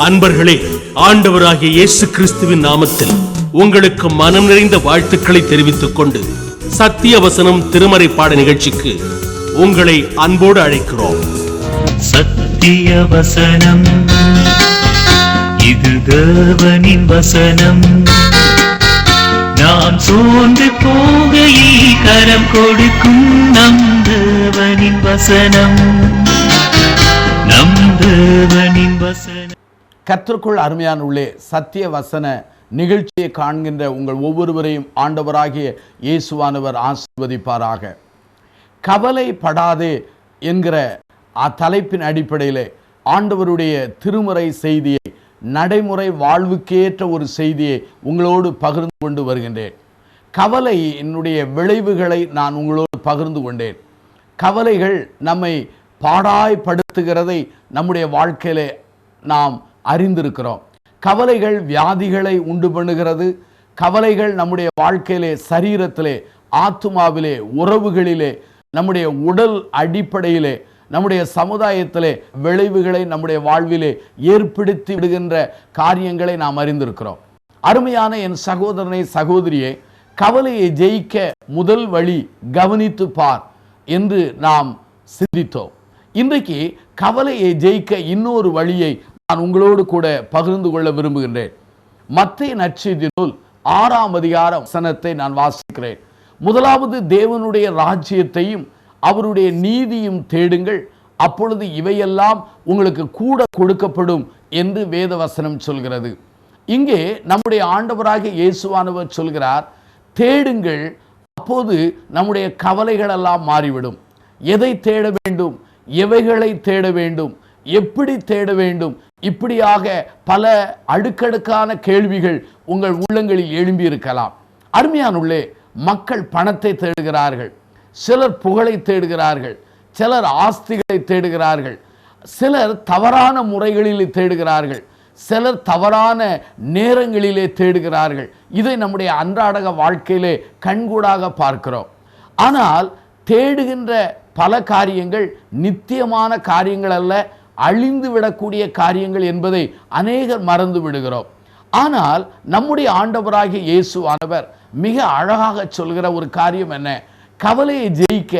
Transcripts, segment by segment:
அன்பர்களே, ஆண்டவராகிய இயேசு கிறிஸ்துவின் நாமத்தில் உங்களுக்கு மனம் நிறைந்த வாழ்த்துக்களை தெரிவித்துக் கொண்டு சத்திய வசனம் திருமறை பாட நிகழ்ச்சிக்கு உங்களை அன்போடு அழைக்கிறோம். சத்திய வசனம், இது தேவனின் வசனம். நாம் சோர்ந்து போகையில் கரம் கொடுக்கும் நம் தேவனின் வசனம், நம் தேவனின் வசனம். கர்த்தருக்குள் அருமையான உள்ளே சத்திய வசன நிகழ்ச்சியை காண்கின்ற உங்கள் ஒவ்வொருவரையும் ஆண்டவராகிய இயேசுவானவர் ஆசீர்வதிப்பாராக. கவலைப்படாதே என்கிற தலைப்பின் அடிப்படையில் ஆண்டவருடைய திருமுறை செய்தியை, நடைமுறை வாழ்வுக்கேற்ற ஒரு செய்தியை உங்களோடு பகிர்ந்து கொண்டு வருகின்றேன். கவலையினுடைய விளைவுகளை நான் உங்களோடு பகிர்ந்து கொண்டேன். கவலைகள் நம்மை பாடாய்படுத்துகிறதை நம்முடைய வாழ்க்கையிலே நாம் அறிந்திருக்கிறோம். கவலைகள் வியாதிகளை உண்டு பண்ணுகிறது. கவலைகள் நம்முடைய வாழ்க்கையிலே, சரீரத்திலே, ஆத்துமாவிலே, உறவுகளிலே, நம்முடைய உடல் அடிப்படையிலே, நம்முடைய சமுதாயத்திலே விளைவுகளை நம்முடைய வாழ்விலே ஏற்படுத்தி விடுகின்ற காரியங்களை நாம் அறிந்திருக்கிறோம். அருமையான என் சகோதரனை, சகோதரியே, கவலையை ஜெயிக்க முதல் வழி கவனித்து பார் என்று நாம் சிந்தித்தோம். இன்றைக்கு கவலையை ஜெயிக்க இன்னொரு வழியை நான் உங்களோடு கூட பகிர்ந்து கொள்ள விரும்புகின்றேன். மத்தேயு நற்செய்தி நூல் 6ஆம் அதிகாரம் வசனத்தை நான் வாசிக்கிறேன். முதலாவது தேவனுடைய ராஜ்யத்தையும் அவருடைய நீதியும் தேடுங்கள், அப்பொழுது இவையெல்லாம் உங்களுக்கு கூட கொடுக்கப்படும் என்று வேத வசனம் சொல்கிறது. இங்கே நம்முடைய ஆண்டவராகிய இயேசுவானவர் சொல்கிறார், தேடுங்கள், அப்போது நம்முடைய கவலைகள் எல்லாம் மாறிவிடும். எதை தேட வேண்டும், எவைகளை தேட வேண்டும், எப்படி தேட வேண்டும், இப்படியாக பல அடுக்கடுக்கான கேள்விகள் உங்கள் உள்ளங்களில் எழும்பி இருக்கலாம். அருமையானுள்ளே, மக்கள் பணத்தை தேடுகிறார்கள், சிலர் புகழை தேடுகிறார்கள், சிலர் ஆஸ்திகளை தேடுகிறார்கள், சிலர் தவறான முறைகளில் தேடுகிறார்கள், சிலர் தவறான நேரங்களிலே தேடுகிறார்கள். இதை நம்முடைய அன்றாட வாழ்க்கையிலே கண்கூடாக பார்க்கிறோம். ஆனால் தேடுகின்ற பல காரியங்கள் நித்தியமான காரியங்கள் அல்ல, அழிந்து விடக்கூடிய காரியங்கள் என்பதை அநேகர் மறந்து விடுகிறோம். ஆனால் நம்முடைய ஆண்டவராகிய இயேசுவானவர் மிக அழகாக சொல்கிற ஒரு காரியம் என்ன? கவலையை ஜெயிக்க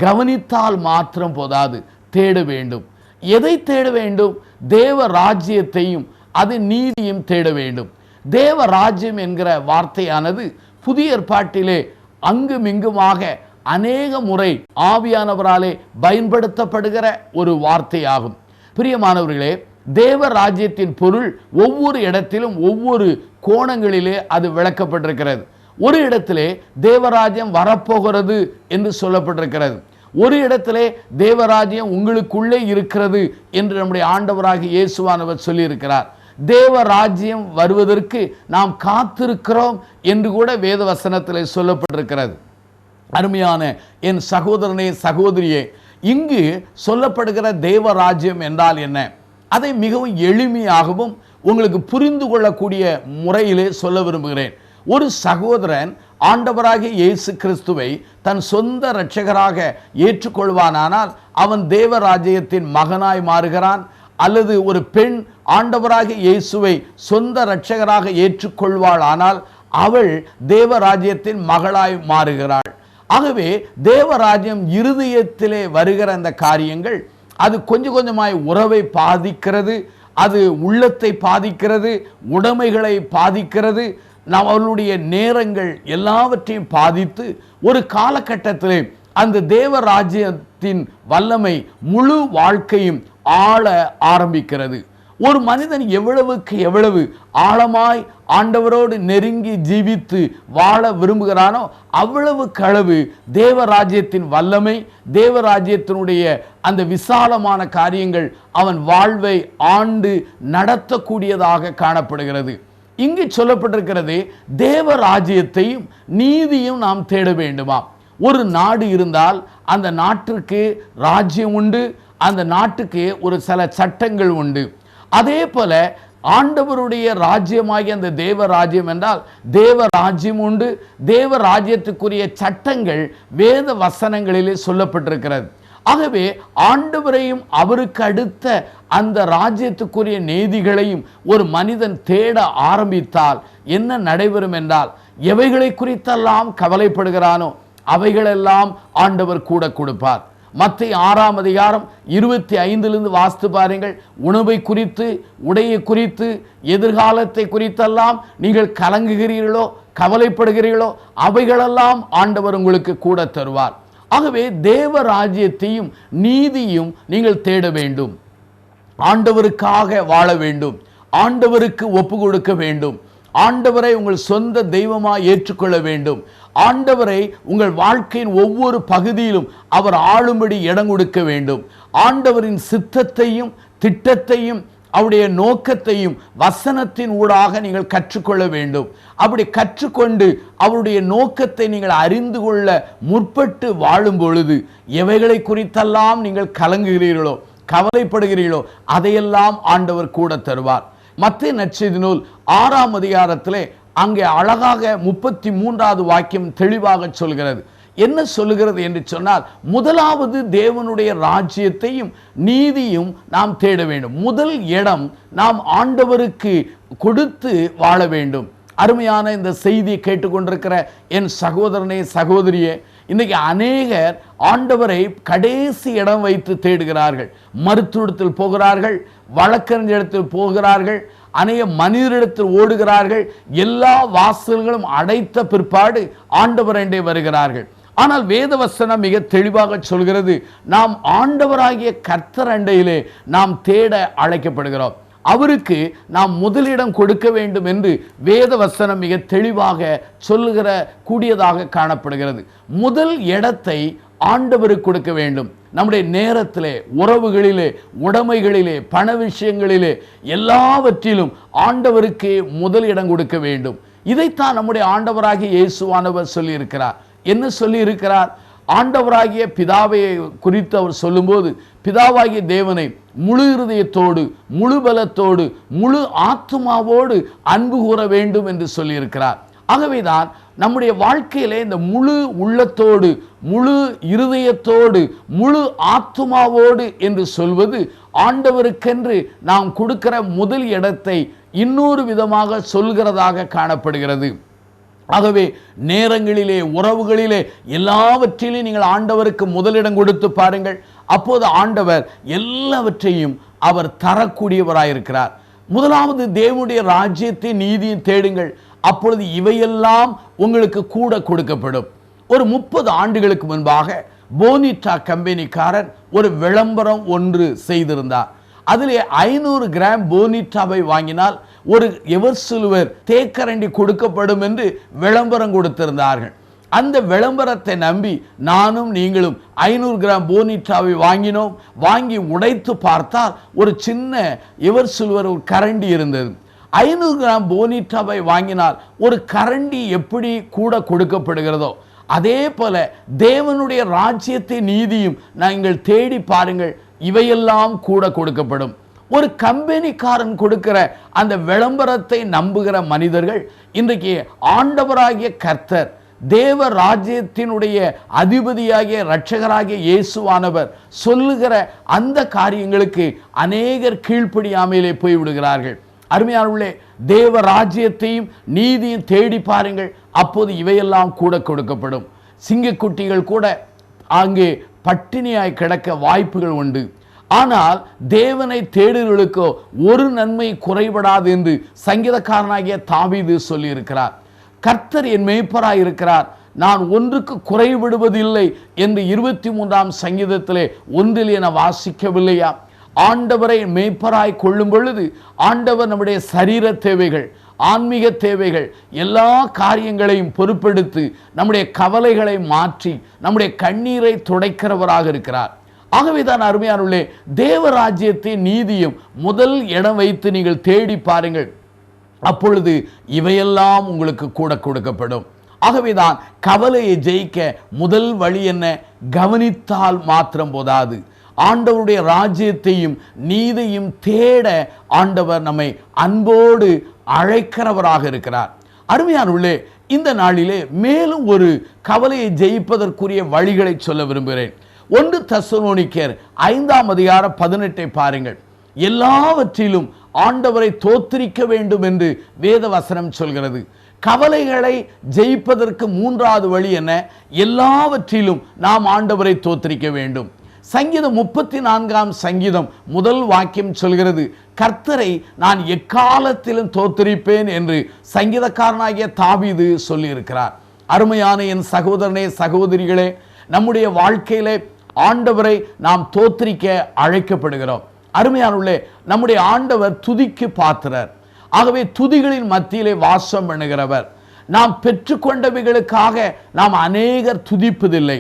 கவனித்தால் மாத்திரம் போதாது, தேட வேண்டும். எதை தேட வேண்டும்? தேவ ராஜ்யத்தையும் அது நீதியும் தேட வேண்டும். தேவ ராஜ்யம் என்கிற வார்த்தையானது புதிய ஏற்பாட்டிலே அங்குமிங்குமாக அநேக முறை ஆவியானவராலே பயன்படுத்தப்படுகிற ஒரு வார்த்தையாகும். பிரியமானவர்களே, தேவ ராஜ்யத்தின் பொருள் ஒவ்வொரு இடத்திலும் ஒவ்வொரு கோணங்களிலே அது விளக்கப்பட்டிருக்கிறது. ஒரு இடத்திலே தேவராஜ்யம் வரப்போகிறது என்று சொல்லப்பட்டிருக்கிறது. ஒரு இடத்திலே தேவராஜ்யம் உங்களுக்குள்ளே இருக்கிறது என்று நம்முடைய ஆண்டவராகிய இயேசுவானவர் சொல்லியிருக்கிறார். தேவராஜ்யம் வருவதற்கு நாம் காத்திருக்கிறோம் என்று கூட வேத வசனத்திலே சொல்லப்பட்டிருக்கிறது. அருமையான என் சகோதரனே, சகோதரியே, இங்கு சொல்லப்படுகிற தேவராஜ்யம் என்றால் என்ன? அதை மிகவும் எளிமையாகவும் உங்களுக்கு புரிந்து கொள்ளக்கூடிய முறையிலே சொல்ல விரும்புகிறேன். ஒரு சகோதரன் ஆண்டவராகிய இயேசு கிறிஸ்துவை தன் சொந்த இரட்சகராக ஏற்றுக்கொள்வானானால் அவன் தேவராஜ்யத்தின் மகனாய் மாறுகிறான். அல்லது ஒரு பெண் ஆண்டவராகிய இயேசுவை சொந்த இரட்சகராக ஏற்றுக்கொள்வாள், ஆனால் அவள் தேவராஜ்யத்தின் மகளாய் மாறுகிறாள். ஆகவே தேவராஜ்யம் இருதயத்திலே வருகிற அந்த காரியங்கள் அது கொஞ்சம் கொஞ்சமாய் உறவை பாதிக்கிறது, அது உள்ளத்தை பாதிக்கிறது, உடைமைகளை பாதிக்கிறது, அவளுடைய நேரங்கள் எல்லாவற்றையும் பாதித்து ஒரு காலகட்டத்திலே அந்த தேவராஜ்யத்தின் வல்லமை முழு வாழ்க்கையும் ஆள ஆரம்பிக்கிறது. ஒரு மனிதன் எவ்வளவுக்கு எவ்வளவு ஆழமாய் ஆண்டவரோடு நெருங்கி ஜீவித்து வாழ விரும்புகிறானோ அவ்வளவுக்கு அளவு தேவராஜ்யத்தின் வல்லமை, தேவராஜ்யத்தினுடைய அந்த விசாலமான காரியங்கள் அவன் வாழ்வை ஆண்டு நடத்தக்கூடியதாக காணப்படுகிறது. இங்கு சொல்லப்பட்டிருக்கிறது, தேவராஜ்யத்தையும் நீதியும் நாம் தேட வேண்டுமா? ஒரு நாடு இருந்தால் அந்த நாட்டிற்கு ராஜ்யம் உண்டு, அந்த நாட்டுக்கு ஒரு சில சட்டங்கள் உண்டு. அதே போல ஆண்டவருடைய ராஜ்யமாகிய அந்த தேவ ராஜ்யம் என்றால் தேவ ராஜ்யம் உண்டு. தேவ ராஜ்யத்துக்குரிய சட்டங்கள் வேத வசனங்களிலே சொல்லப்பட்டிருக்கிறது. ஆகவே ஆண்டவரையும் அவருக்கு அடுத்த அந்த ராஜ்யத்துக்குரிய நீதிகளையும் ஒரு மனிதன் தேட ஆரம்பித்தால் என்ன நடைபெறும் என்றால், எவைகளை குறித்தெல்லாம் கவலைப்படுகிறானோ அவைகளெல்லாம் ஆண்டவர் கூட கொடுப்பார். மத்தேயு 6ஆம் அதிகாரம் 25 வாசித்து பாருங்கள். உணவை குறித்து, உடையை குறித்து, எதிர்காலத்தை குறித்தெல்லாம் நீங்கள் கலங்குகிறீர்களோ, கவலைப்படுகிறீர்களோ, அவைகளெல்லாம் ஆண்டவர் உங்களுக்கு கூட தருவார். ஆகவே தேவ ராஜ்யத்தையும் நீதியும் நீங்கள் தேட வேண்டும். ஆண்டவருக்காக வாழ வேண்டும். ஆண்டவருக்கு ஒப்பு கொடுக்க வேண்டும். ஆண்டவரை உங்கள் சொந்த தெய்வமாக ஏற்றுக்கொள்ள வேண்டும். ஆண்டவரை உங்கள் வாழ்க்கையின் ஒவ்வொரு பகுதியிலும் அவர் ஆளும்படி இடம் கொடுக்க வேண்டும். ஆண்டவரின் சித்தத்தையும் திட்டத்தையும் அவருடைய நோக்கத்தையும் வசனத்தின் ஊடாக நீங்கள் கற்றுக்கொள்ள வேண்டும். அப்படி கற்றுக்கொண்டு அவருடைய நோக்கத்தை நீங்கள் அறிந்து கொள்ள முற்பட்டு வாழும் பொழுது எவைகளை குறித்தெல்லாம் நீங்கள் கலங்குகிறீர்களோ, கவலைப்படுகிறீர்களோ, அதையெல்லாம் ஆண்டவர் கூட தருவார். மத்தேயு நற்செய்தி நூல் 6ஆம் அதிகாரத்திலே அங்கே அழகாக 33வது வாக்கியம் தெளிவாக சொல்கிறது. என்ன சொல்லுகிறது என்று சொன்னால், முதலாவது தேவனுடைய ராஜ்யத்தையும் நீதியும் நாம் தேட வேண்டும். முதல் இடம் நாம் ஆண்டவருக்கு கொடுத்து வாழ வேண்டும். அருமையான இந்த செய்தியை கேட்டுக்கொண்டிருக்கிற என் சகோதரனே, சகோதரியே, இன்னைக்கு அநேகர் ஆண்டவரை கடைசி இடம் வைத்து தேடுகிறார்கள். மருத்துவத்தில் போகிறார்கள், வழக்கறிஞரிடத்தில் போகிறார்கள், அநேக மனிதரிடத்தில் ஓடுகிறார்கள். எல்லா வாசல்களும் அடைத்த பிற்பாடு ஆண்டவர் என்றே வருகிறார்கள். ஆனால் வேதவசனம் மிக தெளிவாக சொல்கிறது, நாம் ஆண்டவராகிய கர்த்தர் அண்டையிலே நாம் தேட அழைக்கப்படுகிறோம். அவருக்கு நாம் முதலிடம் கொடுக்க வேண்டும் என்று வேதவசனம் மிக தெளிவாக சொல்லுகிற கூடியதாக காணப்படுகிறது. முதல் இடத்தை ஆண்டவருக்கு கொடுக்க வேண்டும். நம்முடைய நேரத்திலே, உறவுகளிலே, உடைமைகளிலே, பண விஷயங்களிலே, எல்லாவற்றிலும் ஆண்டவருக்கு முதல் இடம் கொடுக்க வேண்டும். இதைத்தான் நம்முடைய ஆண்டவராகிய இயேசுவானவர் சொல்லியிருக்கிறார். என்ன சொல்லியிருக்கிறார்? ஆண்டவராகிய பிதாவை குறித்து அவர் சொல்லும்போது, பிதாவாகிய தேவனை முழு இருதயத்தோடு, முழு பலத்தோடு, முழு ஆத்துமாவோடு அன்பு கூற வேண்டும் என்று சொல்லியிருக்கிறார். ஆகவேதான் நம்முடைய வாழ்க்கையிலே இந்த முழு உள்ளத்தோடு, முழு இருதயத்தோடு, முழு ஆத்துமாவோடு என்று சொல்வது ஆண்டவருக்கென்று நாம் கொடுக்கிற முதல் இடத்தை இன்னொரு விதமாக சொல்கிறதாக காணப்படுகிறது. ஆகவே நேரங்களிலே, உறவுகளிலே, எல்லாவற்றிலும் நீங்கள் ஆண்டவருக்கு முதலிடம் கொடுத்து பாருங்கள். அப்போது ஆண்டவர் எல்லாவற்றையும் அவர் தரக்கூடியவராயிருக்கிறார். முதலாவது தேவனுடைய ராஜ்யத்தை, நீதியை தேடுங்கள். அப்பொழுது இவையெல்லாம் உங்களுக்கு கூட கொடுக்கப்படும். ஒரு 30 ஆண்டுகளுக்கு முன்பாக போனிட்டா கம்பெனிக்காரன் ஒரு விளம்பரம் ஒன்று செய்திருந்தார். அதிலே 500 கிராம் போனிட்டாவை வாங்கினால் ஒரு எவர்சில்வர் தேக்கரண்டி கொடுக்கப்படும் என்று விளம்பரம் கொடுத்திருந்தார்கள். அந்த விளம்பரத்தை நம்பி நானும் நீங்களும் 500 கிராம் போனிட்டாவை வாங்கினோம். வாங்கி உடைத்து பார்த்தால் ஒரு சின்ன எவர்சில்வர் ஒரு கரண்டி இருந்தது. 500 கிராம் போனிட்டாவை வாங்கினால் ஒரு கரண்டி எப்படி கூட கொடுக்கப்படுகிறதோ, அதே போல தேவனுடைய ராஜ்யத்தை, நீதியும் நீங்கள் தேடி பாருங்கள், இவையெல்லாம் கூட கொடுக்கப்படும். ஒரு கம்பெனிக்காரன் கொடுக்கிற அந்த விளம்பரத்தை நம்புகிற மனிதர்கள் இன்றைக்கு ஆண்டவராகிய கர்த்தர், தேவ ராஜ்யத்தினுடைய அதிபதியாகிய இரட்சகராகிய இயேசுவானவர் சொல்லுகிற அந்த காரியங்களுக்கு அநேகர் கீழ்ப்படியாமலே போய்விடுகிறார்கள். அருமையானவர்களே, தேவ ராஜ்யத்தையும் நீதியும் தேடி பாருங்கள். அப்போது இவையெல்லாம் கூட கொடுக்கப்படும். சிங்கக்குட்டிகள் கூட அங்கே பட்டினியாய் கிடக்க வாய்ப்புகள் உண்டு. ஆனால் தேவனை தேடுகளுக்கோ ஒரு நன்மை குறைபடாது என்று சங்கீதக்காரனாகிய தாவீது சொல்லியிருக்கிறார். கர்த்தர் என் மேய்ப்பராய் இருக்கிறார், நான் ஒன்றுக்கு குறைவிடுவதில்லை என்று 23ஆம் சங்கீதத்திலே 1 என வாசிக்கவில்லையா? ஆண்டவரை மேய்ப்பராய் கொள்ளும் பொழுது ஆண்டவர் நம்முடைய சரீர தேவைகள், ஆன்மீக தேவைகள், எல்லா காரியங்களையும் பொறுப்பெடுத்து நம்முடைய கவலைகளை மாற்றி நம்முடைய கண்ணீரை துடைக்கிறவராக இருக்கிறார். ஆகவேதான் அருமையானவர்களே, தேவராஜ்யத்தை, நீதியும் முதல் இடம் வைத்து நீங்கள் தேடி பாருங்கள். அப்பொழுது இவையெல்லாம் உங்களுக்கு கூட கொடுக்கப்படும். ஆகவேதான் கவலையை ஜெயிக்க முதல் வழி என்ன? கவனித்தால் மாத்திரம் போதாது. ஆண்டவருடைய ராஜ்யத்தையும் நீதியும் தேட ஆண்டவர் நம்மை அன்போடு அழைக்கிறவராக இருக்கிறார். அருமையானவர்களே, இந்த நாளிலே மேலும் ஒரு கவலையை ஜெயிப்பதற்குரிய வழிகளை சொல்ல விரும்புகிறேன். 1 தெசலோனிக்கேயர் 5ஆம் அதிகாரம் 18 பாருங்கள். எல்லாவற்றிலும் ஆண்டவரை தோத்திரிக்க வேண்டும் என்று வேத வசனம் சொல்கிறது. கவலைகளை ஜெயிப்பதற்கு 3வது வழி என்ன? எல்லாவற்றிலும் நாம் ஆண்டவரை தோத்திரிக்க வேண்டும். சங்கீதம் 34ஆம் சங்கீதம் 1 வாக்கியம் சொல்கிறது, கர்த்தரை நான் எக்காலத்திலும் தோத்திரிப்பேன் என்று சங்கீதக்காரனாகிய தாவீது சொல்லியிருக்கிறார். அருமையான என் சகோதரனே, சகோதரிகளே, நம்முடைய வாழ்க்கையிலே ஆண்டவரை நாம் தோத்திரிக்க அழைக்கப்படுகிறோம். அருமையானவர்களே, நம்முடைய ஆண்டவர் துதிக்கு பாத்திரர். ஆகவே துதிகளின் மத்தியிலே வாசம் பண்ணுகிறவர். நாம் பெற்றுக்கொண்டவைகளுக்காக நாம் அநேகர் துதிப்பதில்லை.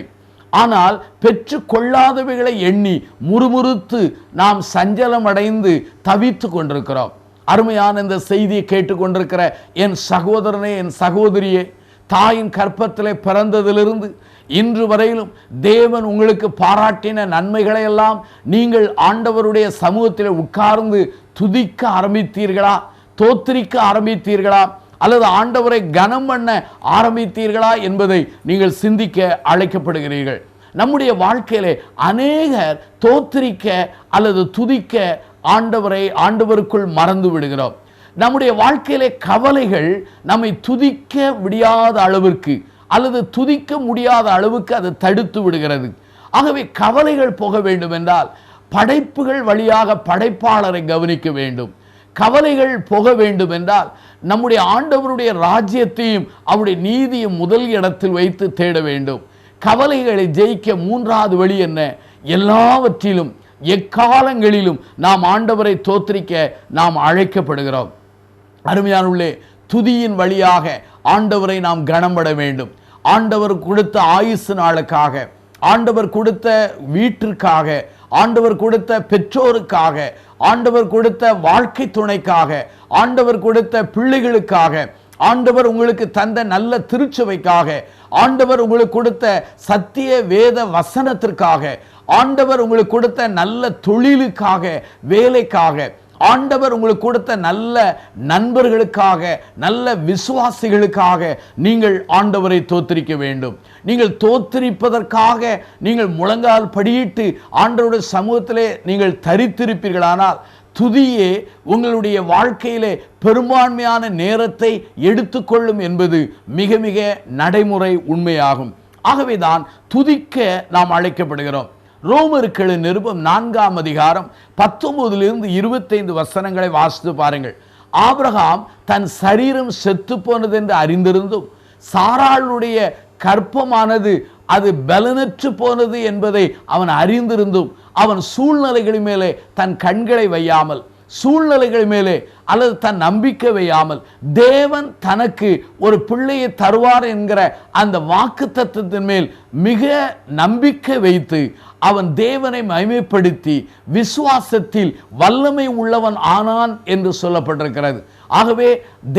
ஆனால் பெற்று கொள்ளாதவைகளை எண்ணி முறுமுறுத்து நாம் சஞ்சலம் அடைந்து தவித்து கொண்டிருக்கிறோம். அருமையான இந்த செய்தியை கேட்டுக்கொண்டிருக்கிற என் சகோதரனே, என் சகோதரியே, தாயின் கற்பத்திலே பிறந்ததிலிருந்து இன்று வரையிலும் தேவன் உங்களுக்கு பாராட்டின நன்மைகளை எல்லாம் நீங்கள் ஆண்டவருடைய சமூகத்தில் உட்கார்ந்து துதிக்க ஆரம்பித்தீர்களா? தோத்திரிக்க ஆரம்பித்தீர்களா? அல்லது ஆண்டவரை கனம் பண்ண ஆரம்பித்தீர்களா என்பதை நீங்கள் சிந்திக்க அழைக்கப்படுகிறீர்கள். நம்முடைய வாழ்க்கையிலே அநேகர் தோத்திரிக்க அல்லது துதிக்க ஆண்டவருக்குள் மறந்து விடுகிறோம். நம்முடைய வாழ்க்கையிலே கவலைகள் நம்மை துதிக்க முடியாத அளவிற்கு அல்லது துதிக்க முடியாத அளவுக்கு அது தடுத்து விடுகிறது. ஆகவே கவலைகள் போக வேண்டும் என்றால் படைப்புகள் வழியாக படைப்பாளரை கவனிக்க வேண்டும். கவலைகள் போக வேண்டும் என்றால் நம்முடைய ஆண்டவருடைய ராஜ்யத்தையும் அவருடைய நீதியும் முதல் இடத்தில் வைத்து தேட வேண்டும். கவலைகளை ஜெயிக்க 3வது வழி என்ன? எல்லாவற்றிலும் எக்காலங்களிலும் நாம் ஆண்டவரை தோத்திரிக்க நாம் அழைக்கப்படுகிறோம். அருமையானவர்களே, துதியின் வழியாக ஆண்டவரை நாம் கனம்பட வேண்டும். ஆண்டவர் கொடுத்த ஆயுசு நாளுக்காக, ஆண்டவர் கொடுத்த வீட்டிற்காக, ஆண்டவர் கொடுத்த பெற்றோருக்காக, ஆண்டவர் கொடுத்த வாழ்க்கை துணைக்காக, ஆண்டவர் கொடுத்த பிள்ளைகளுக்காக, ஆண்டவர் உங்களுக்கு தந்த நல்ல திருச்சபைக்காக, ஆண்டவர் உங்களுக்கு கொடுத்த சத்திய வேத வசனத்திற்காக, ஆண்டவர் உங்களுக்கு கொடுத்த நல்ல தொழிலுக்காக, வேலைக்காக, ஆண்டவர் உங்களுக்கு கொடுத்த நல்ல நண்பர்களுக்காக, நல்ல விசுவாசிகளுக்காக நீங்கள் ஆண்டவரை தோத்திரிக்க வேண்டும். நீங்கள் தோத்திரிப்பதற்காக நீங்கள் முழங்கால் படியிட்டு ஆண்டவருடைய சமூகத்திலே நீங்கள் தரித்திருப்பீர்களானால் துதியே உங்களுடைய வாழ்க்கையிலே பெரும்பான்மையான நேரத்தை எடுத்துக்கொள்ளும் என்பது மிக மிக நடைமுறை உண்மையாகும். ஆகவேதான் துதிக்க நாம் அழைக்கப்படுகிறோம். ரோமருக்கு நிருபம் 4ஆம் அதிகாரம் 19 25 வசனங்களை வாசித்து பாருங்கள். ஆபிரகாம் தன் சரீரம் செத்து போனது என்று அறிந்திருந்தும் சாராளுடைய கற்பமானது அது பலனற்று போனது என்பதை அவன் அறிந்திருந்தும் அவன் சூழ்நிலைகள் மேலே தன் கண்களை வையாமல், சூழ்நிலைகள் மேலே அல்லது தன் நம்பிக்கை வையாமல், தேவன் தனக்கு ஒரு பிள்ளையை தருவார் என்கிற அந்த வாக்குத்தத்தத்தின் மேல் மிக நம்பிக்கை வைத்து அவன் தேவனை மகிமைப்படுத்தி விசுவாசத்தில் வல்லமை உள்ளவன் ஆனான் என்று சொல்லப்பட்டிருக்கிறது. ஆகவே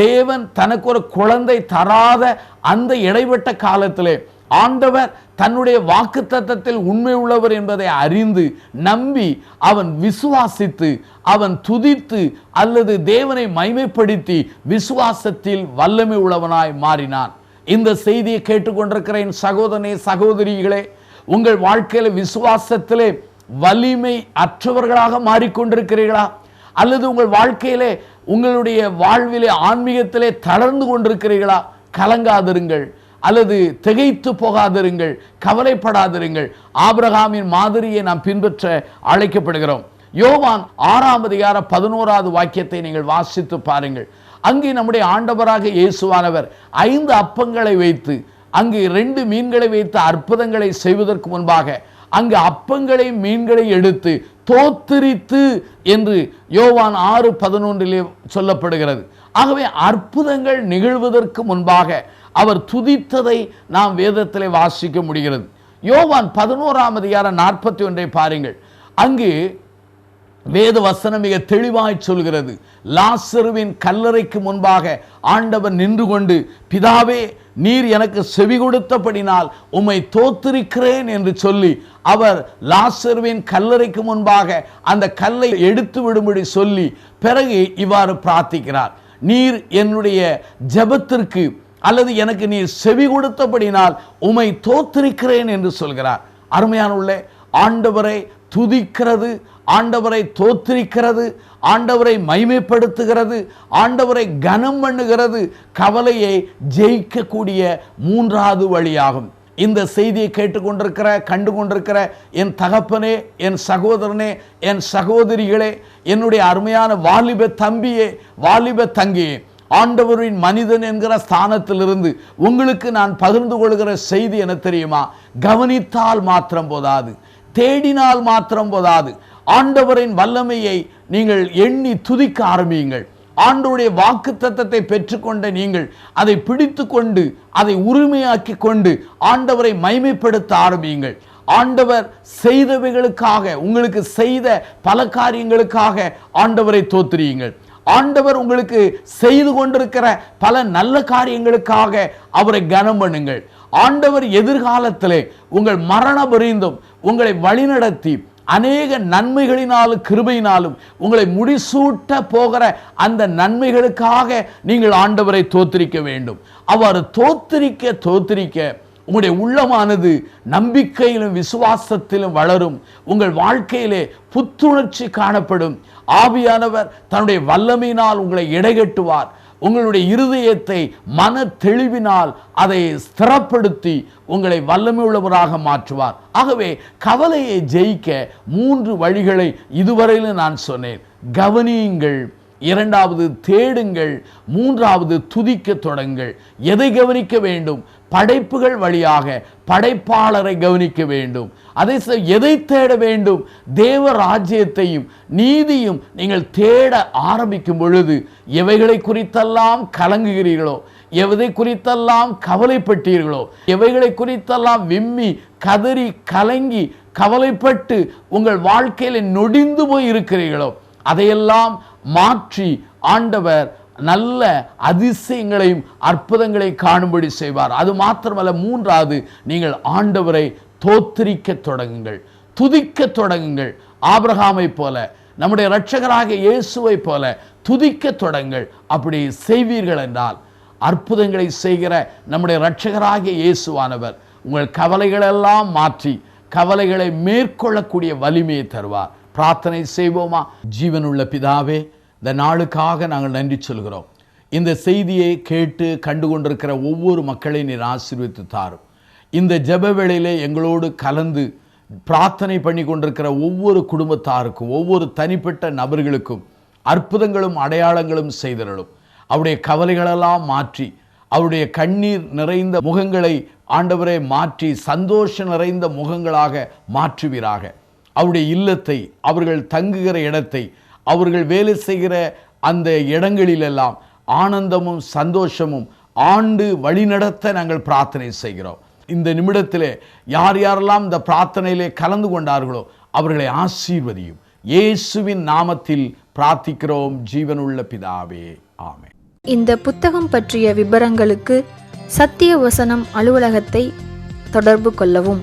தேவன் தனக்கு ஒரு குழந்தை தராத அந்த இடைப்பட்ட காலத்திலே ஆண்டவர் தன்னுடைய வாக்குத்தத்தத்தில் உண்மை உள்ளவர் என்பதை அறிந்து நம்பி அவன் விசுவாசித்து அவன் துதித்து அல்லது தேவனை மகிமைப்படுத்தி விசுவாசத்தில் வல்லமை உள்ளவனாய் மாறினான். இந்த செய்தியை கேட்டுக்கொண்டிருக்கிற என் சகோதரனே, சகோதரிகளே, உங்கள் வாழ்க்கையில விசுவாசத்திலே வலிமை அற்றவர்களாக மாறிக்கொண்டிருக்கிறீர்களா? அல்லது உங்கள் வாழ்க்கையிலே உங்களுடைய வாழ்விலே ஆன்மீகத்திலே தளர்ந்து கொண்டிருக்கிறீர்களா? கலங்காதிருங்கள் அல்லது திகைத்து போகாதிருங்கள், கவலைப்படாதிருங்கள். ஆபிரகாமின் மாதிரியை நாம் பின்பற்ற அழைக்கப்படுகிறோம். யோவான் 6ஆம் அதிகாரம் 11வது வாக்கியத்தை நீங்கள் வாசித்து பாருங்கள். அங்கே நம்முடைய ஆண்டவராக இயேசுவானவர் 5 அப்பங்களை வைத்து அங்கு 2 மீன்களை வைத்து அற்புதங்களை செய்வதற்கு முன்பாக அங்கு அப்பங்களை மீன்களை எடுத்து தோத்திரித்து என்று யோவான் 6:11 சொல்லப்படுகிறது. ஆகவே அற்புதங்கள் நிகழ்வதற்கு முன்பாக அவர் துதித்ததை நாம் வேதத்திலே வாசிக்க முடிகிறது. யோவான் 11ஆம் அதிகாரம் 41 பாருங்கள். அங்கு வேத வசனம் மிக தெளிவாய் சொல்கிறது, லாசருவின் கல்லறைக்கு முன்பாக ஆண்டவர் நின்று கொண்டு, பிதாவே, நீர் எனக்கு செவி கொடுத்தபடினால் உம்மை தோத்திரிக்கிறேன் என்று சொல்லி அவர் லாசருவின் கல்லறைக்கு முன்பாக அந்த கல்லை எடுத்து விடும்படி சொல்லி பிறகு இவ்வாறு பிரார்த்திக்கிறார், நீர் என்னுடைய ஜெபத்திற்கு அல்லது எனக்கு நீர் செவி கொடுத்தபடினால் உம்மை தோத்திரிக்கிறேன் என்று சொல்கிறார். அருமையானவர்களே, ஆண்டவரை துதிக்கிறது, ஆண்டவரை தோத்திரிக்கிறது, ஆண்டவரை மைமைப்படுத்துகிறது, ஆண்டவரை கனம் பண்ணுகிறது கவலையை ஜெயிக்கக்கூடிய மூன்றாவது வழியாகும். இந்த செய்தியை கேட்டுக்கொண்டிருக்கிற கண்டு கொண்டிருக்கிற என் தகப்பனே, என் சகோதரனே, என் சகோதரிகளே, என்னுடைய அருமையான வாலிப தம்பியே, வாலிப தங்கியே, ஆண்டவரின் மனிதன் என்கிற ஸ்தானத்திலிருந்து உங்களுக்கு நான் பகிர்ந்து கொள்கிற செய்தி என்ன தெரியுமா? கவனித்தால் மாத்திரம் போதாது, தேடினால் மாத்திரம் போதாது. ஆண்டவரின் வல்லமையை நீங்கள் எண்ணி துதிக்க ஆரம்பியுங்கள். ஆண்டவருடைய வாக்குத்தத்தத்தை பெற்றுக்கொண்ட நீங்கள் அதை பிடித்து கொண்டு அதை உரிமையாக்கி கொண்டு ஆண்டவரை மைமைப்படுத்த ஆரம்பியுங்கள். ஆண்டவர் செய்தவைகளுக்காக, உங்களுக்கு செய்த பல காரியங்களுக்காக ஆண்டவரை தோத்திரியுங்கள். ஆண்டவர் உங்களுக்கு செய்து கொண்டிருக்கிற பல நல்ல காரியங்களுக்காக அவரை கனம் பண்ணுங்கள். ஆண்டவர் எதிர்காலத்திலே உங்கள் மரண பரியந்தம் உங்களை வழிநடத்தி அநேக நன்மைகளினாலும் கிருபையினாலும் உங்களை முடிசூட்ட போகிற அந்த நன்மைகளுக்காக நீங்கள் ஆண்டவரை தோத்திரிக்க வேண்டும். அவர் தோத்திரிக்க தோத்திரிக்க உங்களுடைய உள்ளமானது நம்பிக்கையிலும் விசுவாசத்திலும் வளரும். உங்கள் வாழ்க்கையிலே புத்துணர்ச்சி காணப்படும். ஆவியானவர் தன்னுடைய வல்லமையினால் உங்களை எடைகட்டுவார். உங்களுடைய இருதயத்தை மன தெளிவினால் அதை ஸ்திரப்படுத்தி உங்களை வல்லமை உள்ளவராக மாற்றுவார். ஆகவே கவலையை ஜெயிக்க 3 வழிகளை இதுவரையிலும் நான் சொன்னேன். கவனியுங்கள், இரண்டாவது தேடுங்கள், மூன்றாவது துதிக்க தொடங்குங்கள். எதை கவனிக்க வேண்டும்? படைப்புகள் வழியாக படைப்பாளரை கவனிக்க வேண்டும். அதை எதை தேட வேண்டும்? தேவ ராஜ்யத்தையும் நீதியும் நீங்கள் தேட ஆரம்பிக்கும் பொழுது எவைகளை குறித்தெல்லாம் கலங்குகிறீர்களோ, எதை குறித்தெல்லாம் கவலைப்பட்டீர்களோ, எவைகளை குறித்தெல்லாம் விம்மி கதறி கலங்கி கவலைப்பட்டு உங்கள் வாழ்க்கையில நொடிந்து போய் இருக்கிறீர்களோ, அதையெல்லாம் மாற்றி ஆண்டவர் நல்ல அதிசயங்களையும் அற்புதங்களை காணும்படி செய்வார். அது மாத்திரமல்ல, மூன்றாவது, நீங்கள் ஆண்டவரை தோத்திரிக்க தொடங்குங்கள், துதிக்க தொடங்குங்கள். ஆபிரகாமை போல, நம்முடைய இரட்சகராக இயேசுவை போல துதிக்க தொடங்குங்கள். அப்படி செய்வீர்கள் என்றால் அற்புதங்களை செய்கிற நம்முடைய இரட்சகராகிய இயேசுவானவர் உங்கள் கவலைகளெல்லாம் மாற்றி கவலைகளை மேற்கொள்ளக்கூடிய வலிமையை தருவார். பிரார்த்தனை செய்வோமா? ஜீவனுள்ள பிதாவே, இந்த நாளுக்காக நாங்கள் நன்றி சொல்கிறோம். இந்த செய்தியை கேட்டு கண்டுகொண்டிருக்கிற ஒவ்வொரு மக்களையும் நீர் ஆசீர்வதித்து தாரும். இந்த ஜெப வேளையிலே எங்களோடு கலந்து பிரார்த்தனை பண்ணி கொண்டிருக்கிற ஒவ்வொரு குடும்பத்தாருக்கும், ஒவ்வொரு தனிப்பட்ட நபர்களுக்கும் அற்புதங்களும் அடையாளங்களும் செய்தருளும். அவருடைய கவலைகளெல்லாம் மாற்றி அவருடைய கண்ணீர் நிறைந்த முகங்களை ஆண்டவரே மாற்றி சந்தோஷம் நிறைந்த முகங்களாக மாற்றுவீராக. அவருடைய இல்லத்தை, அவர்கள் தங்குகிற இடத்தை, அவர்கள் வேலை செய்கிற அந்த இடங்களிலெல்லாம் ஆனந்தமும் சந்தோஷமும் ஆண்டு வழிநடத்த நாங்கள் பிரார்த்தனை செய்கிறோம். இந்த நிமிடத்திலே யார் யாரெல்லாம் இந்த பிரார்த்தனையிலே கலந்து கொண்டார்களோ அவர்களை ஆசீர்வதியும். இயேசுவின் நாமத்தில் பிரார்த்திக்கிறோம் ஜீவனுள்ள பிதாவே, ஆமென். இந்த புத்தகம் பற்றிய விபரங்களுக்கு சத்திய வசனம் அலுவலகத்தை தொடர்பு கொள்ளவும்.